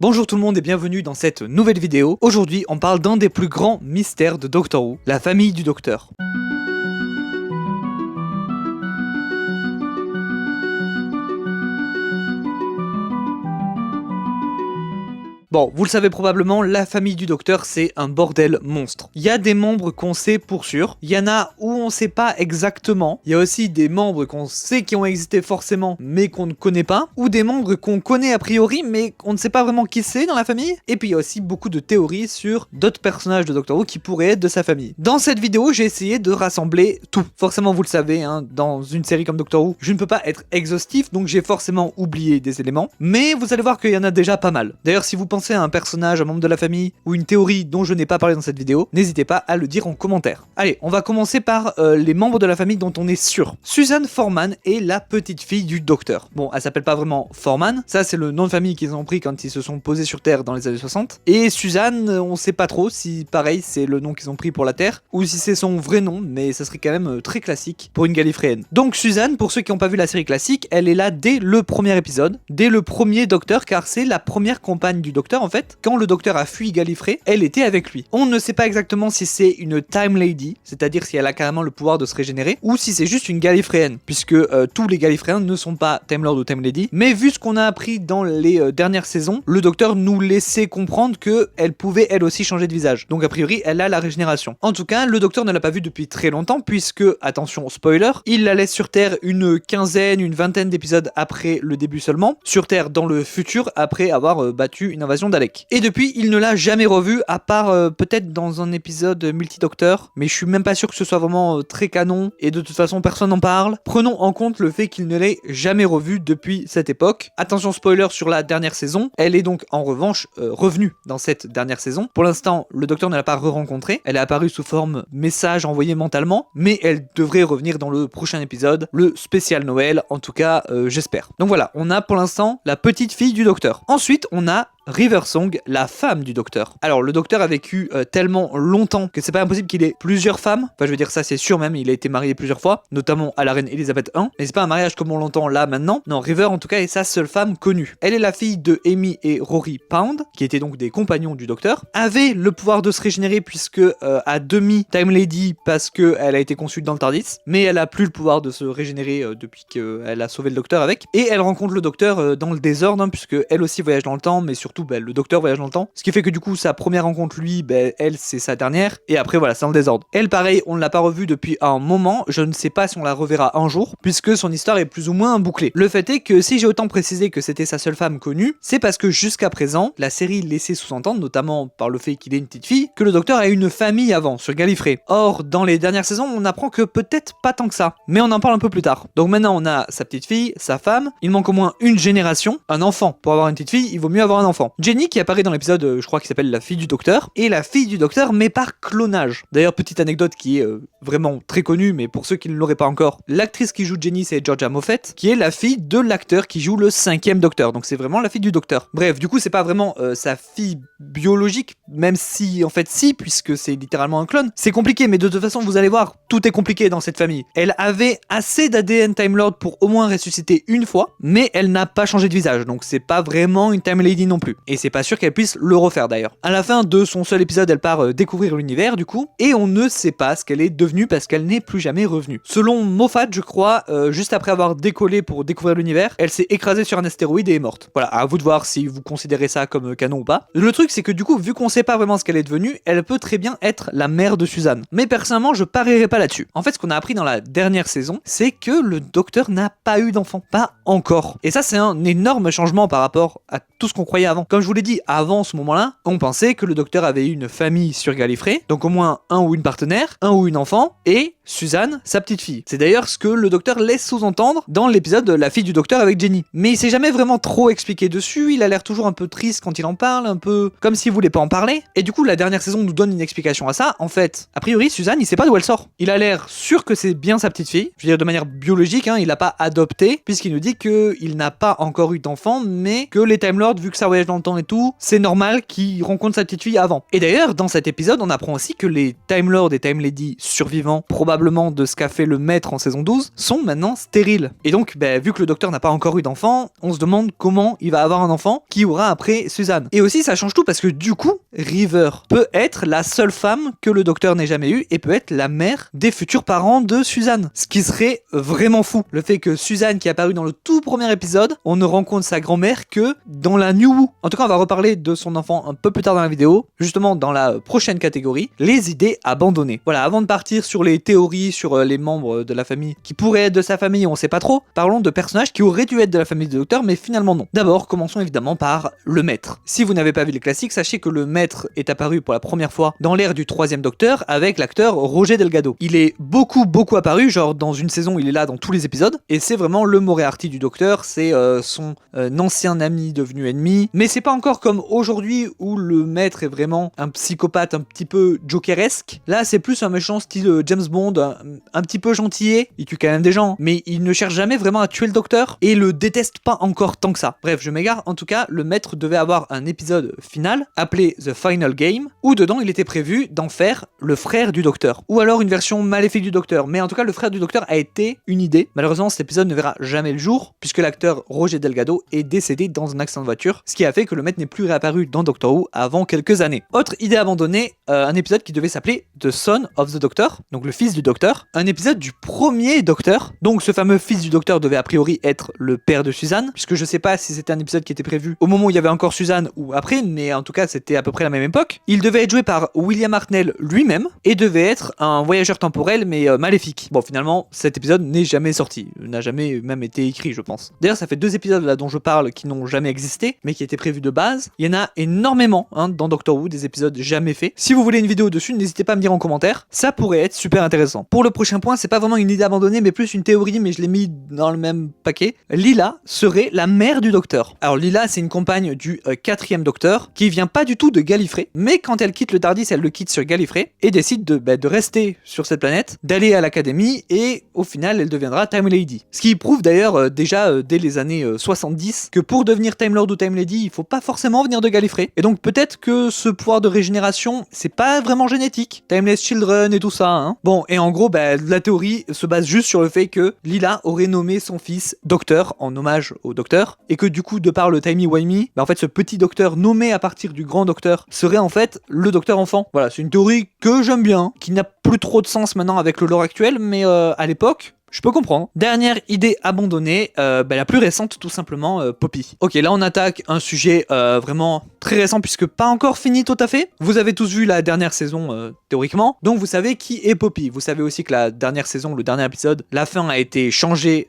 Bonjour tout le monde et bienvenue dans cette nouvelle vidéo. Aujourd'hui, on parle d'un des plus grands mystères de Doctor Who, la famille du Docteur. Bon, vous le savez probablement, la famille du Docteur, c'est un bordel monstre. Il y a des membres qu'on sait pour sûr, il y en a où on sait pas exactement, il y a aussi des membres qu'on sait qui ont existé forcément, mais qu'on ne connaît pas, ou des membres qu'on connaît a priori, mais on ne sait pas vraiment qui c'est dans la famille, et puis il y a aussi beaucoup de théories sur d'autres personnages de Doctor Who qui pourraient être de sa famille. Dans cette vidéo, j'ai essayé de rassembler tout. Forcément, vous le savez, hein, dans une série comme Doctor Who, je ne peux pas être exhaustif, donc j'ai forcément oublié des éléments, mais vous allez voir qu'il y en a déjà pas mal. D'ailleurs, si vous pensez à un personnage, un membre de la famille ou une théorie dont je n'ai pas parlé dans cette vidéo, n'hésitez pas à le dire en commentaire. Allez, on va commencer par les membres de la famille dont on est sûr. Suzanne Foreman est la petite fille du Docteur. Bon, elle s'appelle pas vraiment Foreman, ça c'est le nom de famille qu'ils ont pris quand ils se sont posés sur Terre dans les années 60. Et Suzanne, on sait pas trop si pareil c'est le nom qu'ils ont pris pour la Terre ou si c'est son vrai nom, mais ça serait quand même très classique pour une Gallifréenne. Donc Suzanne, pour ceux qui n'ont pas vu la série classique, elle est là dès le premier épisode, dès le premier Docteur, car c'est la première compagne du Docteur en fait. Quand le Docteur a fui Gallifrey, elle était avec lui. On ne sait pas exactement si c'est une Time Lady, c'est-à-dire si elle a carrément le pouvoir de se régénérer, ou si c'est juste une Gallifréenne, puisque tous les Gallifréens ne sont pas Time Lord ou Time Lady. Mais vu ce qu'on a appris dans les dernières saisons, le Docteur nous laissait comprendre qu'elle pouvait elle aussi changer de visage. Donc a priori, elle a la régénération. En tout cas, le Docteur ne l'a pas vue depuis très longtemps, puisque, attention spoiler, il la laisse sur Terre une vingtaine d'épisodes après le début seulement, sur Terre dans le futur, après avoir battu une invasion d'Alec. Et depuis, il ne l'a jamais revu, à part peut-être dans un épisode multi-docteur, mais je suis même pas sûr que ce soit vraiment très canon, et de toute façon personne n'en parle. Prenons en compte le fait qu'il ne l'ait jamais revu depuis cette époque. Attention spoiler sur la dernière saison, elle est donc en revanche revenue dans cette dernière saison. Pour l'instant, le Docteur ne l'a pas re-rencontrée, elle est apparue sous forme message envoyé mentalement, mais elle devrait revenir dans le prochain épisode, le spécial Noël, en tout cas j'espère. Donc voilà, on a pour l'instant la petite fille du Docteur. Ensuite, on a River Song, la femme du Docteur. Alors le Docteur a vécu tellement longtemps que c'est pas impossible qu'il ait plusieurs femmes. Enfin je veux dire ça c'est sûr même, il a été marié plusieurs fois, notamment à la reine Elisabeth I. Mais c'est pas un mariage comme on l'entend là maintenant. Non, River en tout cas est sa seule femme connue. Elle est la fille de Amy et Rory Pound, qui étaient donc des compagnons du Docteur. Avait le pouvoir de se régénérer puisque à demi Time Lady parce qu'elle a été conçue dans le TARDIS. Mais elle a plus le pouvoir de se régénérer depuis qu'elle a sauvé le Docteur avec. Et elle rencontre le Docteur dans le désordre, hein, puisque elle aussi voyage dans le temps, mais surtout le Docteur voyage dans le temps, ce qui fait que du coup sa première rencontre lui, elle c'est sa dernière, et après voilà c'est dans le désordre. Elle pareil, on ne l'a pas revue depuis un moment, je ne sais pas si on la reverra un jour, puisque son histoire est plus ou moins bouclée. Le fait est que si j'ai autant précisé que c'était sa seule femme connue, c'est parce que jusqu'à présent, la série laissait sous-entendre, notamment par le fait qu'il ait une petite fille, que le Docteur a une famille avant, sur Gallifrey. Or, dans les dernières saisons, on apprend que peut-être pas tant que ça, mais on en parle un peu plus tard. Donc maintenant on a sa petite fille, sa femme, il manque au moins une génération, un enfant. Pour avoir une petite fille, il vaut mieux avoir un enfant. Jenny qui apparaît dans l'épisode, je crois qu'il s'appelle La fille du Docteur, et la fille du Docteur mais par clonage. D'ailleurs, petite anecdote qui est vraiment très connue, mais pour ceux qui ne l'auraient pas encore, l'actrice qui joue Jenny c'est Georgia Moffett, qui est la fille de l'acteur qui joue le 5e Docteur, donc c'est vraiment la fille du Docteur. Bref, du coup c'est pas vraiment sa fille biologique, même si en fait si, puisque c'est littéralement un clone. C'est compliqué, mais de toute façon vous allez voir, tout est compliqué dans cette famille. Elle avait assez d'ADN Time Lord pour au moins ressusciter une fois, mais elle n'a pas changé de visage, donc c'est pas vraiment une Time Lady non plus. Et c'est pas sûr qu'elle puisse le refaire d'ailleurs. À la fin de son seul épisode, elle part découvrir l'univers du coup, et on ne sait pas ce qu'elle est devenue parce qu'elle n'est plus jamais revenue. Selon Moffat, je crois, juste après avoir décollé pour découvrir l'univers, elle s'est écrasée sur un astéroïde et est morte. Voilà, à vous de voir si vous considérez ça comme canon ou pas. Le truc c'est que du coup, vu qu'on sait pas vraiment ce qu'elle est devenue, elle peut très bien être la mère de Suzanne. Mais personnellement, je parierais pas là-dessus. En fait, ce qu'on a appris dans la dernière saison, c'est que le Docteur n'a pas eu d'enfant. Pas encore. Et ça, c'est un énorme changement par rapport à tout ce qu'on croyait avant. Comme je vous l'ai dit, avant ce moment-là, on pensait que le Docteur avait eu une famille sur Gallifrey, donc au moins un ou une partenaire, un ou une enfant, et Suzanne, sa petite fille. C'est d'ailleurs ce que le Docteur laisse sous-entendre dans l'épisode La fille du Docteur avec Jenny. Mais il s'est jamais vraiment trop expliqué dessus, il a l'air toujours un peu triste quand il en parle, un peu comme s'il voulait pas en parler. Et du coup, la dernière saison nous donne une explication à ça. En fait, a priori, Suzanne, il sait pas d'où elle sort. Il a l'air sûr que c'est bien sa petite fille, je veux dire de manière biologique, hein, il l'a pas adoptée, puisqu'il nous dit qu'il n'a pas encore eu d'enfant, mais que les Time Lords, vu que ça voyage dans le temps et tout, c'est normal qu'il rencontre sa petite fille avant. Et d'ailleurs, dans cet épisode, on apprend aussi que les Time Lords et Time Lady survivants, probablement de ce qu'a fait le maître en saison 12, sont maintenant stériles. Et donc, vu que le docteur n'a pas encore eu d'enfant, on se demande comment il va avoir un enfant qui aura après Suzanne. Et aussi, ça change tout parce que du coup, River peut être la seule femme que le docteur n'ait jamais eue et peut être la mère des futurs parents de Suzanne. Ce qui serait vraiment fou. Le fait que Suzanne, qui est apparue dans le tout premier épisode, on ne rencontre sa grand-mère que dans la New Who. En tout cas, on va reparler de son enfant un peu plus tard dans la vidéo, justement dans la prochaine catégorie, les idées abandonnées. Voilà, avant de partir sur les théories sur les membres de la famille qui pourraient être de sa famille, on sait pas trop, parlons de personnages qui auraient dû être de la famille du docteur, mais finalement non. D'abord, commençons évidemment par le maître. Si vous n'avez pas vu les classiques, sachez que le maître est apparu pour la première fois dans l'ère du troisième docteur avec l'acteur Roger Delgado. Il est beaucoup apparu, genre dans une saison il est là dans tous les épisodes, et c'est vraiment le Moriarty du docteur, c'est son ancien ami devenu ennemi, mais c'est pas encore comme aujourd'hui où le maître est vraiment un psychopathe un petit peu jokeresque. Là c'est plus un méchant style James Bond, un petit peu gentillet, il tue quand même des gens, mais il ne cherche jamais vraiment à tuer le docteur, et le déteste pas encore tant que ça. Bref, je m'égare, en tout cas, le maître devait avoir un épisode final, appelé The Final Game, où dedans il était prévu d'en faire le frère du docteur, ou alors une version maléfique du docteur, mais en tout cas le frère du docteur a été une idée. Malheureusement cet épisode ne verra jamais le jour, puisque l'acteur Roger Delgado est décédé dans un accident de voiture, ce qui a fait que le maître n'est plus réapparu dans Doctor Who avant quelques années. Autre idée abandonnée, un épisode qui devait s'appeler The Son of the Doctor, donc le fils du docteur, un épisode du premier docteur, donc ce fameux fils du docteur devait a priori être le père de Suzanne, puisque je sais pas si c'était un épisode qui était prévu au moment où il y avait encore Suzanne ou après, mais en tout cas c'était à peu près la même époque. Il devait être joué par William Hartnell lui-même, et devait être un voyageur temporel mais maléfique. Bon, finalement cet épisode n'est jamais sorti, n'a jamais même été écrit je pense. D'ailleurs ça fait 2 épisodes là dont je parle qui n'ont jamais existé, mais qui étaient prévus de base. Il y en a énormément dans Doctor Who, des épisodes jamais faits. Si vous voulez une vidéo dessus, n'hésitez pas à me dire en commentaire, ça pourrait être super intéressant. Pour le prochain point, c'est pas vraiment une idée abandonnée mais plus une théorie, mais je l'ai mis dans le même paquet. Lila serait la mère du docteur. Alors Lila c'est une compagne du 4e docteur qui vient pas du tout de Gallifrey, mais quand elle quitte le TARDIS, elle le quitte sur Gallifrey et décide de rester sur cette planète, d'aller à l'académie, et au final elle deviendra Time Lady. Ce qui prouve d'ailleurs déjà dès les années 70 que pour devenir Time Lord ou Time Lady, il faut pas forcément venir de Gallifrey. Et donc peut-être que ce pouvoir de régénération, c'est pas vraiment génétique. Timeless Children et tout ça, Bon, et en gros, la théorie se base juste sur le fait que Lila aurait nommé son fils Docteur en hommage au docteur, et que du coup, de par le timey-wimey, en fait ce petit docteur nommé à partir du grand docteur serait en fait le docteur enfant. Voilà, c'est une théorie que j'aime bien, qui n'a plus trop de sens maintenant avec le lore actuel, mais à l'époque, je peux comprendre. Dernière idée abandonnée, la plus récente tout simplement, Poppy. Ok, là on attaque un sujet vraiment très récent puisque pas encore fini tout à fait. Vous avez tous vu la dernière saison théoriquement, donc vous savez qui est Poppy. Vous savez aussi que la dernière saison, le dernier épisode, la fin a été changée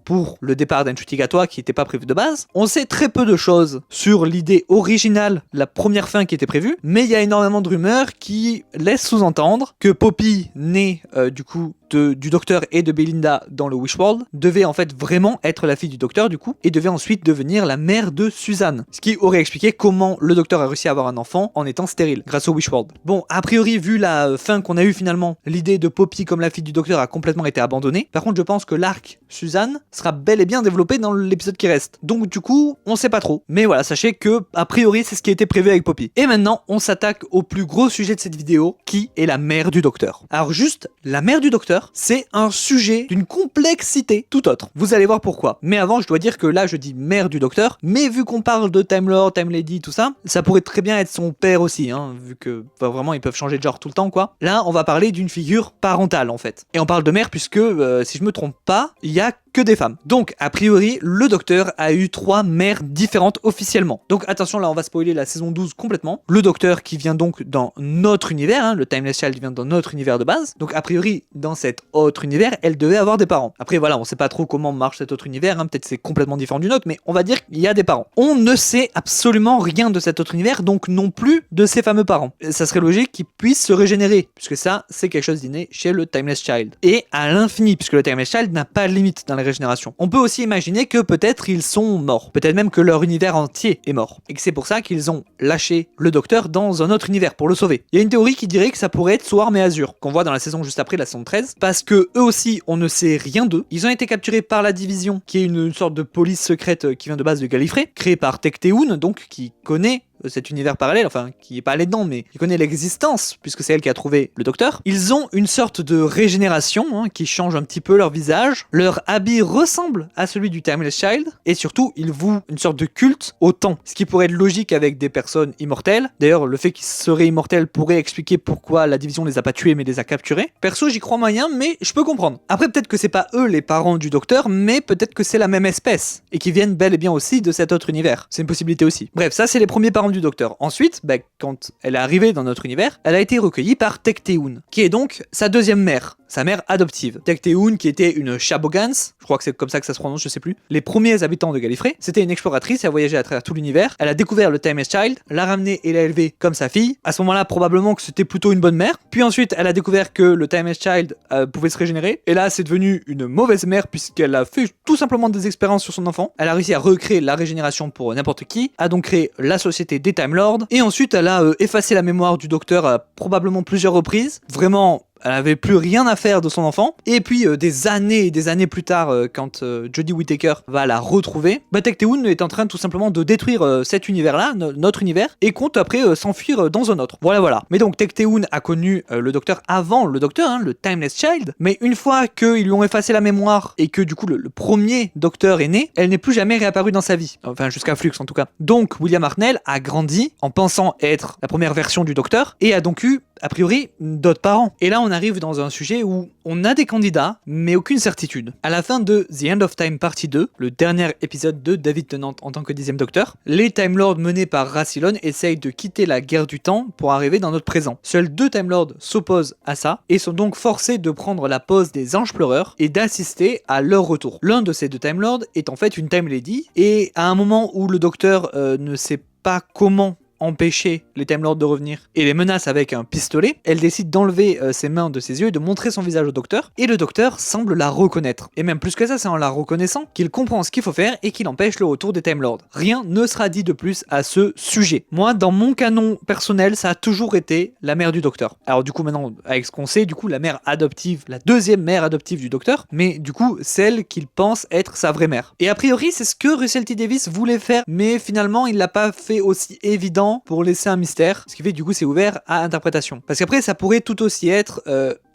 pour le départ d'Ncuti Gatwa qui n'était pas prévu de base. On sait très peu de choses sur l'idée originale, la première fin qui était prévue, mais il y a énormément de rumeurs qui laissent sous-entendre que Poppy, née du coup du docteur et de Belinda dans le Wishworld, devait en fait vraiment être la fille du docteur du coup, et devait ensuite devenir la mère de Suzanne. Ce qui aurait expliqué comment le docteur a réussi à avoir un enfant en étant stérile, grâce au Wishworld. Bon, a priori, vu la fin qu'on a eue finalement, l'idée de Poppy comme la fille du docteur a complètement été abandonnée. Par contre, je pense que l'arc Suzanne sera bel et bien développé dans l'épisode qui reste. Donc du coup, on sait pas trop. Mais voilà, sachez que, a priori, c'est ce qui a été prévu avec Poppy. Et maintenant, on s'attaque au plus gros sujet de cette vidéo, qui est la mère du docteur. Alors juste, la mère du docteur, c'est un sujet d'une complexité tout autre. Vous allez voir pourquoi. Mais avant, je dois dire que là, je dis mère du docteur, mais vu qu'on parle de Time Lord, Time Lady, tout ça, ça pourrait très bien être son père aussi, vu que vraiment ils peuvent changer de genre tout le temps, quoi. Là, on va parler d'une figure parentale, en fait. Et on parle de mère puisque, si je me trompe pas, il y a que des femmes. Donc, a priori, le docteur a eu 3 mères différentes officiellement. Donc, attention, là, on va spoiler la saison 12 complètement. Le docteur qui vient donc dans notre univers, le Timeless Child vient dans notre univers de base. Donc, a priori, dans cet autre univers, elle devait avoir des parents. Après, voilà, on sait pas trop comment marche cet autre univers, peut-être c'est complètement différent du nôtre, mais on va dire qu'il y a des parents. On ne sait absolument rien de cet autre univers, donc non plus de ses fameux parents. Ça serait logique qu'ils puissent se régénérer, puisque ça, c'est quelque chose d'inné chez le Timeless Child. Et à l'infini, puisque le Timeless Child n'a pas de limite dans la régénération. On peut aussi imaginer que peut-être ils sont morts, peut-être même que leur univers entier est mort, et que c'est pour ça qu'ils ont lâché le docteur dans un autre univers pour le sauver. Il y a une théorie qui dirait que ça pourrait être Swarm et Azure, qu'on voit dans la saison juste après, la saison 13, parce que eux aussi, on ne sait rien d'eux. Ils ont été capturés par la Division, qui est une sorte de police secrète qui vient de base de Gallifrey, créée par Tecteun, donc qui connaît cet univers parallèle, enfin qui est pas allé dedans mais qui connaît l'existence puisque c'est elle qui a trouvé le docteur. Ils ont une sorte de régénération qui change un petit peu leur visage, leur habit ressemble à celui du Timeless Child et surtout ils vouent une sorte de culte au temps, ce qui pourrait être logique avec des personnes immortelles. D'ailleurs le fait qu'ils seraient immortels pourrait expliquer pourquoi la Division les a pas tués mais les a capturés. Perso j'y crois moyen mais je peux comprendre. Après peut-être que c'est pas eux les parents du docteur mais peut-être que c'est la même espèce et qui viennent bel et bien aussi de cet autre univers. C'est une possibilité aussi. Bref, ça c'est les premiers parents du docteur. Ensuite, quand elle est arrivée dans notre univers, elle a été recueillie par Tecteun, qui est donc sa deuxième mère, sa mère adoptive. Tecteun, qui était une Shabogans, je crois que c'est comme ça que ça se prononce, je sais plus, les premiers habitants de Gallifrey, c'était une exploratrice, elle a voyagé à travers tout l'univers, elle a découvert le Timeless Child, l'a ramené et l'a élevé comme sa fille. À ce moment-là, probablement que c'était plutôt une bonne mère. Puis ensuite, elle a découvert que le Timeless Child pouvait se régénérer, et là, c'est devenu une mauvaise mère puisqu'elle a fait tout simplement des expériences sur son enfant. Elle a réussi à recréer la régénération pour n'importe qui, a donc créé la société des Time Lords, et ensuite elle a effacé la mémoire du docteur à probablement plusieurs reprises. Vraiment, elle avait plus rien à faire de son enfant. Et puis des années et des années plus tard, quand Jodie Whittaker va la retrouver, Tecteun est en train tout simplement de détruire cet univers-là, notre univers, et compte après s'enfuir dans un autre. Voilà. Mais donc Tecteun a connu le docteur avant le docteur, le Timeless Child, mais une fois qu'ils lui ont effacé la mémoire et que du coup le premier docteur est né, elle n'est plus jamais réapparue dans sa vie. Enfin jusqu'à Flux en tout cas. Donc William Hartnell a grandi en pensant être la première version du docteur et a donc eu a priori d'autres parents. Et là on arrive dans un sujet où on a des candidats mais aucune certitude. À la fin de The End of Time partie 2, le dernier épisode de David Tennant en tant que 10e docteur, les Time Lords menés par Rassilon essayent de quitter la guerre du temps pour arriver dans notre présent. Seuls 2 Time Lords s'opposent à ça et sont donc forcés de prendre la pose des anges pleureurs et d'assister à leur retour. L'un de ces 2 Time Lords est en fait une Time Lady et à un moment où le docteur ne sait pas comment empêcher les Time Lords de revenir et les menace avec un pistolet, elle décide d'enlever ses mains de ses yeux et de montrer son visage au docteur, et le docteur semble la reconnaître. Et même plus que ça, c'est en la reconnaissant qu'il comprend ce qu'il faut faire et qu'il empêche le retour des Time Lords. Rien ne sera dit de plus à ce sujet. Moi, dans mon canon personnel, ça a toujours été la mère du docteur. Alors du coup maintenant, avec ce qu'on sait, du coup la mère adoptive, la deuxième mère adoptive du docteur, mais du coup celle qu'il pense être sa vraie mère. Et a priori, c'est ce que Russell T Davies voulait faire, mais finalement il l'a pas fait aussi évident pour laisser un mystère, ce qui fait que du coup c'est ouvert à interprétation. Parce qu'après ça pourrait tout aussi être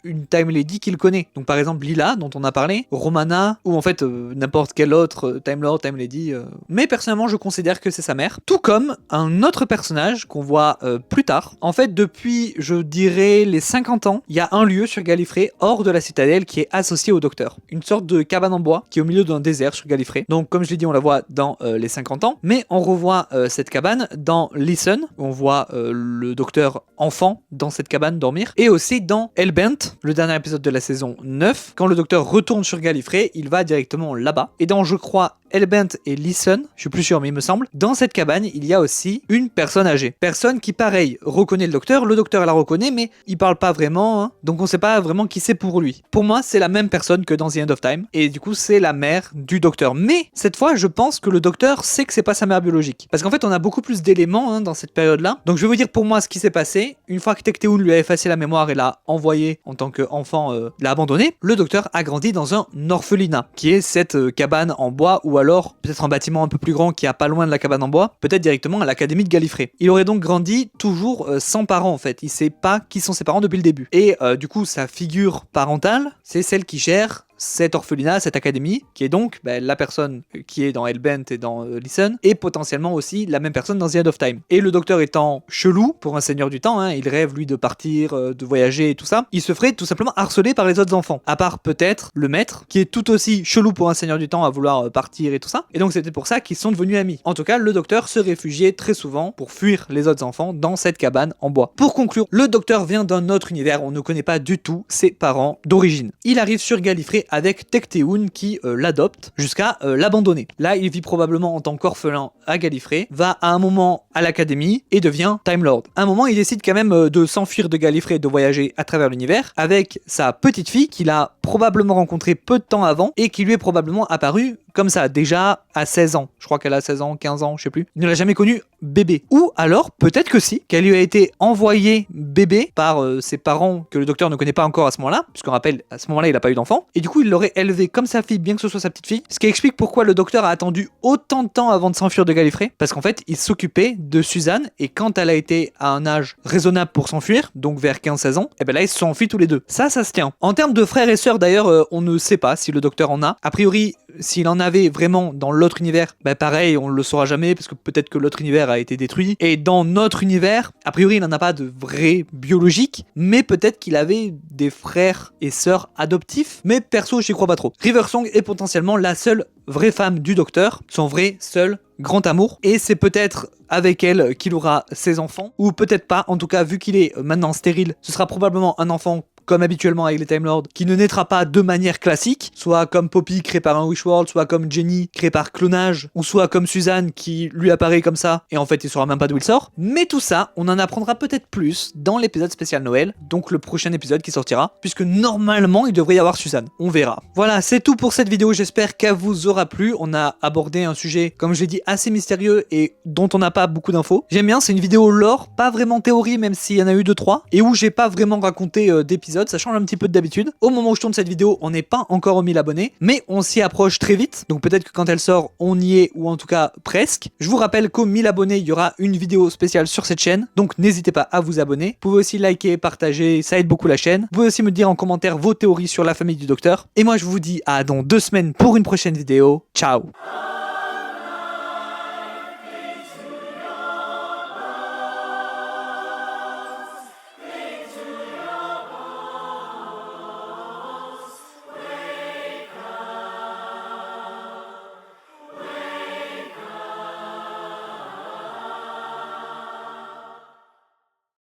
une Time Lady qu'il connaît. Donc par exemple Lila dont on a parlé, Romana, ou en fait n'importe quel autre Time Lord, Time Lady. Mais personnellement je considère que c'est sa mère. Tout comme un autre personnage qu'on voit plus tard. En fait depuis je dirais les 50 ans, il y a un lieu sur Gallifrey hors de la citadelle qui est associé au docteur. Une sorte de cabane en bois qui est au milieu d'un désert sur Gallifrey. Donc comme je l'ai dit on la voit dans les 50 ans, mais on revoit cette cabane dans Listen, où on voit le docteur enfant dans cette cabane dormir, et aussi dans Hellbent, le dernier épisode de la saison 9, quand le docteur retourne sur Gallifrey, il va directement là-bas. Et dans, je crois, Hellbent et Listen, je suis plus sûr mais il me semble, dans cette cabane il y a aussi une personne âgée. Personne qui pareil reconnaît le docteur la reconnaît mais il parle pas vraiment, donc on sait pas vraiment qui c'est pour lui. Pour moi c'est la même personne que dans The End of Time, et du coup c'est la mère du docteur. Mais cette fois je pense que le docteur sait que c'est pas sa mère biologique. Parce qu'en fait on a beaucoup plus d'éléments dans cette période-là. Donc je vais vous dire pour moi ce qui s'est passé. Une fois que Tecteun lui a effacé la mémoire et l'a envoyé en tant qu'enfant, l'a abandonné, le docteur a grandi dans un orphelinat, qui est cette cabane en bois ou alors peut-être un bâtiment un peu plus grand qui a pas loin de la cabane en bois, peut-être directement à l'académie de Gallifrey. Il aurait donc grandi toujours sans parents en fait, il sait pas qui sont ses parents depuis le début. Et du coup sa figure parentale, c'est celle qui gère cet orphelinat, cette académie, qui est donc la personne qui est dans Hellbent et dans Listen, et potentiellement aussi la même personne dans The End of Time. Et le docteur étant chelou, pour un seigneur du temps, il rêve lui de partir, de voyager et tout ça, il se ferait tout simplement harceler par les autres enfants. À part peut-être le maître, qui est tout aussi chelou pour un seigneur du temps à vouloir partir et tout ça, et donc c'était pour ça qu'ils sont devenus amis. En tout cas, le docteur se réfugiait très souvent pour fuir les autres enfants dans cette cabane en bois. Pour conclure, le docteur vient d'un autre univers, on ne connaît pas du tout ses parents d'origine. Il arrive sur Gallifrey avec Tecteun qui l'adopte jusqu'à l'abandonner. Là, il vit probablement en tant qu'orphelin à Gallifrey, va à un moment à l'académie et devient Time Lord. À un moment, il décide quand même de s'enfuir de Gallifrey et de voyager à travers l'univers avec sa petite fille qu'il a probablement rencontrée peu de temps avant et qui lui est probablement apparue comme ça, déjà à 16 ans. Je crois qu'elle a 16 ans, 15 ans, je sais plus. Il ne l'a jamais connue bébé. Ou alors, peut-être que si, qu'elle lui a été envoyée bébé par ses parents que le docteur ne connaît pas encore à ce moment-là, puisqu'on rappelle, à ce moment-là, il n'a pas eu d'enfant. Et du coup, il l'aurait élevée comme sa fille, bien que ce soit sa petite fille. Ce qui explique pourquoi le docteur a attendu autant de temps avant de s'enfuir de Gallifrey. Parce qu'en fait, il s'occupait de Suzanne, et quand elle a été à un âge raisonnable pour s'enfuir, donc vers 15-16 ans, et ben là, ils se sont enfuis tous les deux. Ça se tient. En termes de frères et sœurs, d'ailleurs, on ne sait pas si le docteur en a. A priori, s'il en avait vraiment dans l'autre univers, bah pareil, on le saura jamais parce que peut-être que l'autre univers a été détruit. Et dans notre univers, a priori, il n'en a pas de vrai biologique, mais peut-être qu'il avait des frères et sœurs adoptifs. Mais perso, j'y crois pas trop. River Song est potentiellement la seule vraie femme du docteur, son vrai seul grand amour, et c'est peut-être avec elle qu'il aura ses enfants, ou peut-être pas. En tout cas, vu qu'il est maintenant stérile, ce sera probablement un enfant comme habituellement avec les Time Lords, qui ne naîtra pas de manière classique, soit comme Poppy créé par un Wishworld, soit comme Jenny créé par clonage, ou soit comme Suzanne qui lui apparaît comme ça, et en fait il saura même pas d'où il sort. Mais tout ça, on en apprendra peut-être plus dans l'épisode spécial Noël, donc le prochain épisode qui sortira, puisque normalement il devrait y avoir Suzanne, on verra. Voilà, c'est tout pour cette vidéo, j'espère qu'elle vous aura plu. On a abordé un sujet, comme je l'ai dit, assez mystérieux et dont on n'a pas beaucoup d'infos. J'aime bien, c'est une vidéo lore, pas vraiment théorie, même s'il y en a eu 2-3, et où j'ai pas vraiment raconté d'épisodes. Ça change un petit peu d'habitude. Au moment où je tourne cette vidéo, on n'est pas encore aux 1000 abonnés, mais on s'y approche très vite. Donc peut-être que quand elle sort, on y est, ou en tout cas presque. Je vous rappelle qu'aux 1000 abonnés, il y aura une vidéo spéciale sur cette chaîne. Donc n'hésitez pas à vous abonner. Vous pouvez aussi liker, partager, ça aide beaucoup la chaîne. Vous pouvez aussi me dire en commentaire vos théories sur la famille du docteur. Et moi je vous dis à dans 2 semaines pour une prochaine vidéo. Ciao!